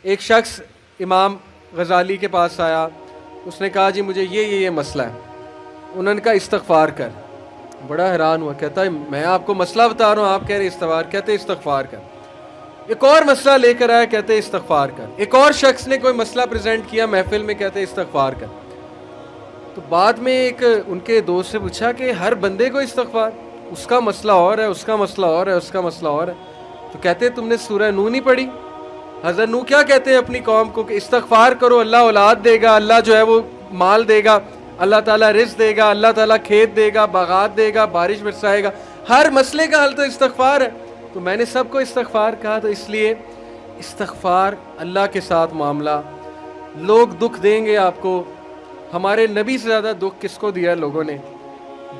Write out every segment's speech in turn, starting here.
ایک شخص امام غزالی کے پاس آیا، اس نے کہا جی مجھے یہ مسئلہ ہے. انہوں نے کہا استغفار کر. بڑا حیران ہوا، کہتا ہے میں آپ کو مسئلہ بتا رہا ہوں، آپ کہہ رہے استغفار. کہتے استغفار کر. ایک اور مسئلہ لے کر آیا، کہتے استغفار کر. ایک اور شخص نے کوئی مسئلہ پریزنٹ کیا محفل میں، کہتے استغفار کر. تو بعد میں ایک ان کے دوست سے پوچھا کہ ہر بندے کو استغفار، اس کا مسئلہ اور ہے، اس کا مسئلہ اور ہے، اس کا مسئلہ اور ہے. تو کہتے تم نے سورہ نوح نہیں پڑھی؟ حضرت نوح کیا کہتے ہیں اپنی قوم کو کہ استغفار کرو، اللہ اولاد دے گا، اللہ جو ہے وہ مال دے گا، اللہ تعالیٰ رزق دے گا، اللہ تعالیٰ کھیت دے گا، باغات دے گا، بارش برسائے گا. ہر مسئلے کا حل تو استغفار ہے. تو میں نے سب کو استغفار کہا. تو اس لیے استغفار اللہ کے ساتھ معاملہ. لوگ دکھ دیں گے آپ کو. ہمارے نبی سے زیادہ دکھ کس کو دیا ہے لوگوں نے؟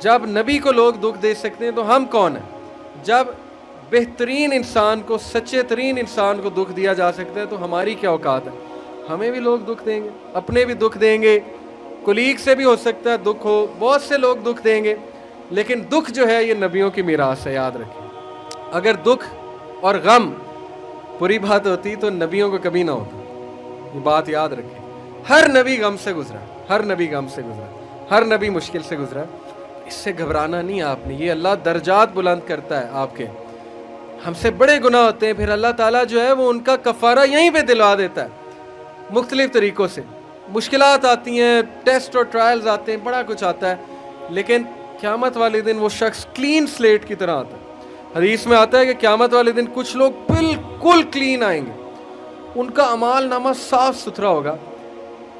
جب نبی کو لوگ دکھ دے سکتے ہیں تو ہم کون ہیں؟ جب بہترین انسان کو، سچے ترین انسان کو دکھ دیا جا سکتا ہے تو ہماری کیا اوقات ہے؟ ہمیں بھی لوگ دکھ دیں گے، اپنے بھی دکھ دیں گے، کولیگ سے بھی ہو سکتا ہے دکھ ہو، بہت سے لوگ دکھ دیں گے. لیکن دکھ جو ہے یہ نبیوں کی میراث ہے، یاد رکھیں. اگر دکھ اور غم بری بات ہوتی تو نبیوں کو کبھی نہ ہوتا. یہ بات یاد رکھیں. ہر نبی غم سے گزرا، ہر نبی غم سے گزرا، ہر نبی مشکل سے گزرا. اس سے گھبرانا نہیں آپ نے. یہ اللہ درجات بلند کرتا ہے آپ کے. ہم سے بڑے گناہ ہوتے ہیں، پھر اللہ تعالیٰ جو ہے وہ ان کا کفارہ یہیں پہ دلوا دیتا ہے مختلف طریقوں سے. مشکلات آتی ہیں، ٹیسٹ اور ٹرائلز آتے ہیں، بڑا کچھ آتا ہے، لیکن قیامت والے دن وہ شخص کلین سلیٹ کی طرح آتا ہے. حدیث میں آتا ہے کہ قیامت والے دن کچھ لوگ بالکل کلین آئیں گے، ان کا اعمال نامہ صاف ستھرا ہوگا.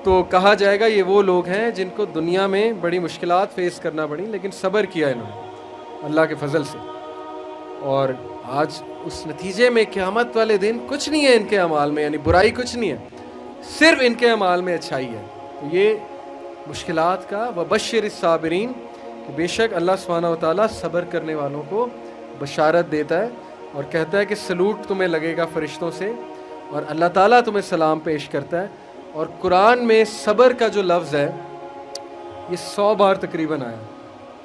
تو کہا جائے گا یہ وہ لوگ ہیں جن کو دنیا میں بڑی مشکلات فیس کرنا پڑی لیکن صبر کیا انہوں نے اللہ کے فضل سے. اور آج اس نتیجے میں قیامت والے دن کچھ نہیں ہے ان کے اعمال میں، یعنی برائی کچھ نہیں ہے، صرف ان کے اعمال میں اچھائی ہے. تو یہ مشکلات کا وبشر الصابرین، کہ بے شک اللہ سبحانہ و تعالیٰ صبر کرنے والوں کو بشارت دیتا ہے اور کہتا ہے کہ سلوٹ تمہیں لگے گا فرشتوں سے، اور اللہ تعالیٰ تمہیں سلام پیش کرتا ہے. اور قرآن میں صبر کا جو لفظ ہے یہ 100 بار تقریباً آیا.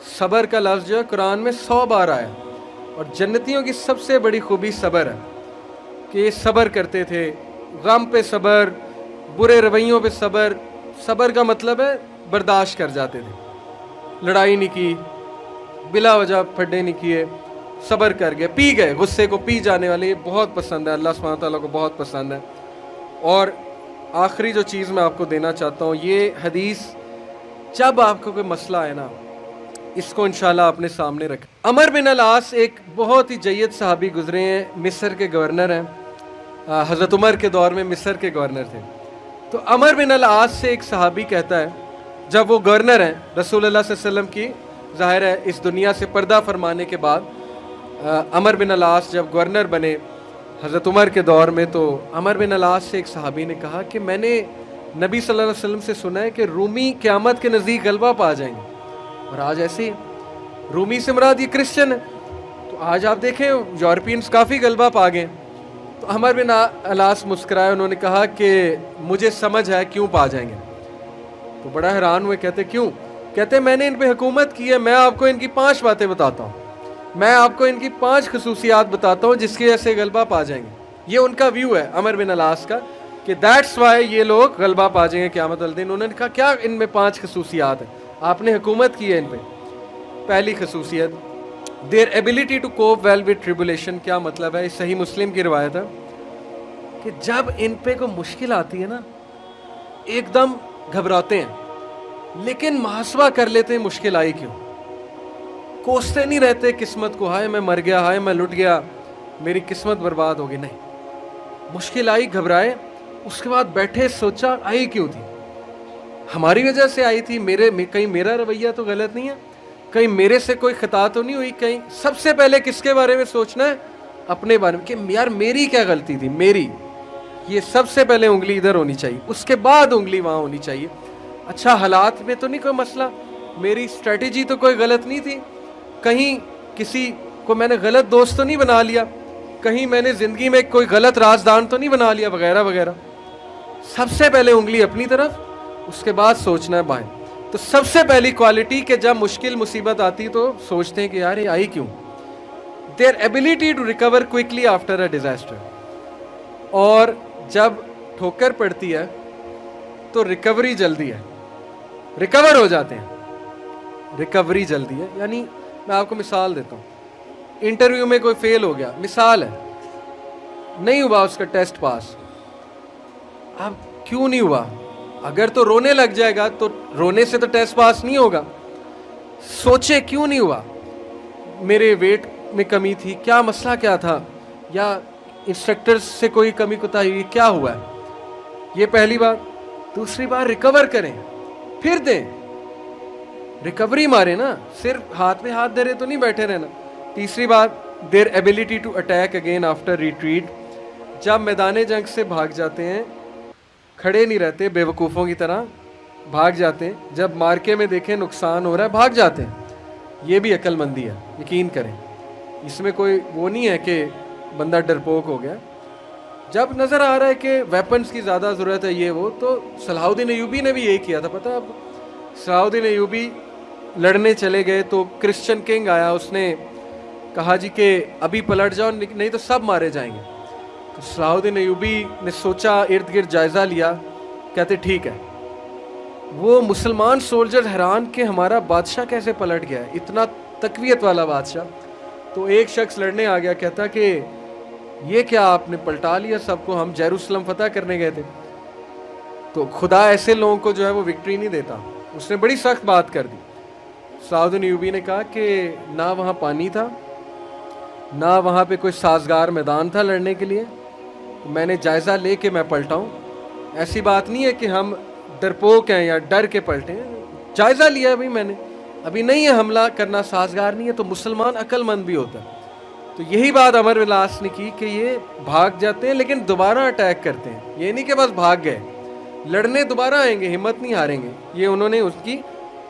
صبر کا لفظ جو ہے قرآن میں 100 بار آیا. اور جنتیوں کی سب سے بڑی خوبی صبر ہے کہ یہ صبر کرتے تھے. غم پہ صبر، برے رویوں پہ صبر. صبر کا مطلب ہے برداشت کر جاتے تھے، لڑائی نہیں کی، بلا وجہ پھڈے نہیں کیے، صبر کر گئے، پی گئے. غصے کو پی جانے والے یہ بہت پسند ہے، اللہ سبحانہ تعالیٰ کو بہت پسند ہے. اور آخری جو چیز میں آپ کو دینا چاہتا ہوں، یہ حدیث جب آپ کو کوئی مسئلہ ہے نا، اس کو انشاءاللہ اپنے سامنے رکھیں. عمر بن العاص ایک بہت ہی جید صحابی گزرے ہیں، مصر کے گورنر ہیں. حضرت عمر کے دور میں مصر کے گورنر تھے. تو عمر بن العاص سے ایک صحابی کہتا ہے، جب وہ گورنر ہیں رسول اللہ صلی اللہ علیہ وسلم کی، ظاہر ہے اس دنیا سے پردہ فرمانے کے بعد عمر بن العاص جب گورنر بنے حضرت عمر کے دور میں، تو عمر بن العاص سے ایک صحابی نے کہا کہ میں نے نبی صلی اللہ علیہ وسلم سے سنا ہے کہ رومی قیامت کے نزدیک غلبہ پا جائیں گے. اور آج ایسے ہی رومی سے مراد یہ کرسچن ہے. تو آج آپ دیکھیں یورپینز کافی غلبہ پا گئے. تو عمر بن العاص مسکرائے، انہوں نے کہا کہ مجھے سمجھ ہے کیوں پا جائیں گے. تو بڑا حیران ہوئے، کہتے کیوں؟ کہتے میں نے ان پہ حکومت کی ہے، میں آپ کو ان کی 5 باتیں بتاتا ہوں، میں آپ کو ان کی 5 خصوصیات بتاتا ہوں جس کی وجہ سے غلبہ پا جائیں گے. یہ ان کا ویو ہے عمر بن العاص کا کہ دیٹس وائی یہ لوگ غلبہ پا جائیں گے قیامت والے دن. انہوں نے کہا کیا ان میں 5 خصوصیات ہیں؟ آپ نے حکومت کی ہے ان پہ. پہلی خصوصیت their ability to cope well with tribulation. کیا مطلب ہے؟ صحیح مسلم کی روایت ہے کہ جب ان پہ کوئی مشکل آتی ہے نا، ایک دم گھبراتے ہیں لیکن محاسبہ کر لیتے ہیں مشکل آئی کیوں. کوستے نہیں رہتے قسمت کو، ہائے میں مر گیا، ہائے میں لٹ گیا، میری قسمت برباد ہوگی. نہیں، مشکل آئی، گھبرائے، اس کے بعد بیٹھے سوچا آئی کیوں تھی؟ ہماری وجہ سے آئی تھی، کہیں میرا رویہ تو غلط نہیں ہے، کہیں میرے سے کوئی خطا تو نہیں ہوئی. کہیں سب سے پہلے کس کے بارے میں سوچنا ہے؟ اپنے بارے میں، کہ یار میری کیا غلطی تھی، میری. یہ سب سے پہلے انگلی ادھر ہونی چاہیے، اس کے بعد انگلی وہاں ہونی چاہیے. اچھا حالات میں تو نہیں کوئی مسئلہ، میری اسٹریٹجی تو کوئی غلط نہیں تھی، کہیں کسی کو میں نے غلط دوست تو نہیں بنا لیا، کہیں میں نے زندگی میں کوئی غلط رازدان تو نہیں بنا لیا، وغیرہ وغیرہ. سب سے پہلے انگلی اپنی طرف، اس کے بعد سوچنا ہے بائیں. تو سب سے پہلی کوالٹی کہ جب مشکل مصیبت آتی تو سوچتے ہیں کہ یار یہ آئی کیوں. their ability to recover quickly after a disaster. اور جب ٹھوکر پڑتی ہے تو ریکوری جلدی ہے, ریکور ہو جاتے ہیں, ریکوری جلدی ہے. یعنی میں آپ کو مثال دیتا ہوں, انٹرویو میں کوئی فیل ہو گیا, مثال ہے, نہیں ہوا اس کا ٹیسٹ پاس. اب کیوں نہیں ہوا؟ اگر تو رونے لگ جائے گا تو رونے سے تو ٹیسٹ پاس نہیں ہوگا. سوچے کیوں نہیں ہوا, میرے ویٹ میں کمی تھی, کیا مسئلہ کیا تھا, یا انسٹرکٹر سے کوئی کمی کوتاہی ہوئی, کیا ہوا ہے. یہ پہلی بات. دوسری بات, ریکور کریں, پھر دیں, ریکوری مارے نا, صرف ہاتھ میں ہاتھ دھرے تو نہیں بیٹھے رہنا. تیسری بات, their ability to attack again after retreat. جب میدان جنگ سے بھاگ جاتے ہیں, کھڑے نہیں رہتے بے وقوفوں کی طرح, بھاگ جاتے ہیں. جب مارکے میں دیکھیں نقصان ہو رہا ہے, بھاگ جاتے ہیں. یہ بھی عقل مندی ہے, یقین کریں. اس میں کوئی وہ نہیں ہے کہ بندہ ڈرپوک ہو گیا. جب نظر آ رہا ہے کہ ویپنز کی زیادہ ضرورت ہے یہ وہ, تو صلاح الدین ایوبی نے بھی یہی کیا تھا. پتہ ہے آپ, صلاح الدین ایوبی لڑنے چلے گئے تو کرسچن کنگ آیا, اس نے کہا جی کہ ابھی پلٹ جاؤ نہیں تو سب مارے جائیں گے. تو صلاح الدین ایوبی نے سوچا, ارد گرد جائزہ لیا, کہتے ٹھیک ہے. وہ مسلمان سولجر حیران کہ ہمارا بادشاہ کیسے پلٹ گیا ہے, اتنا تقویت والا بادشاہ. تو ایک شخص لڑنے آ گیا, کہتا کہ یہ کیا آپ نے پلٹا لیا سب کو, ہم یروشلم فتح کرنے گئے تھے. تو خدا ایسے لوگوں کو جو ہے وہ وکٹری نہیں دیتا. اس نے بڑی سخت بات کر دی. صلاح الدین ایوبی نے کہا کہ نہ وہاں پانی تھا, نہ وہاں پہ کوئی سازگار میدان تھا لڑنے کے لیے, میں نے جائزہ لے کے میں پلٹا ہوں. ایسی بات نہیں ہے کہ ہم ڈرپوک ہیں یا ڈر کے پلٹے ہیں, جائزہ لیا ہے میں نے, ابھی نہیں ہے حملہ کرنا سازگار نہیں ہے. تو مسلمان عقل مند بھی ہوتا ہے. تو یہی بات عمرو بن العاص نے کی کہ یہ بھاگ جاتے ہیں لیکن دوبارہ اٹیک کرتے ہیں. یہ نہیں کہ بس بھاگ گئے, لڑنے دوبارہ آئیں گے, ہمت نہیں ہاریں گے. یہ انہوں نے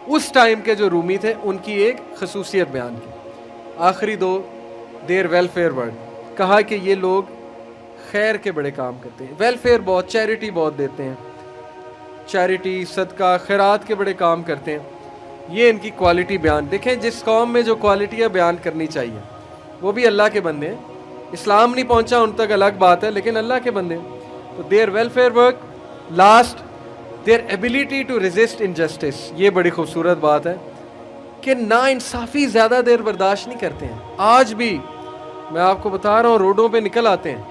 اس ٹائم کے جو رومی تھے ان کی ایک خصوصیت بیان کی. آخری دو, دیر ویلفیئر ورک. کہا کہ یہ لوگ خیر کے بڑے کام کرتے ہیں, ویلفیئر بہت, چیریٹی بہت دیتے ہیں, چیریٹی صدقہ خیرات کے بڑے کام کرتے ہیں. یہ ان کی کوالٹی بیان. دیکھیں جس قوم میں جو کوالٹیاں بیان کرنی چاہیے, وہ بھی اللہ کے بندے ہیں. اسلام نہیں پہنچا ان تک الگ بات ہے, لیکن اللہ کے بندے ہیں. تو their welfare work. Last, their ability to resist injustice. یہ بڑی خوبصورت بات ہے کہ نا انصافی زیادہ دیر برداشت نہیں کرتے ہیں. آج بھی میں آپ کو بتا رہا ہوں, روڈوں پہ نکل آتے ہیں,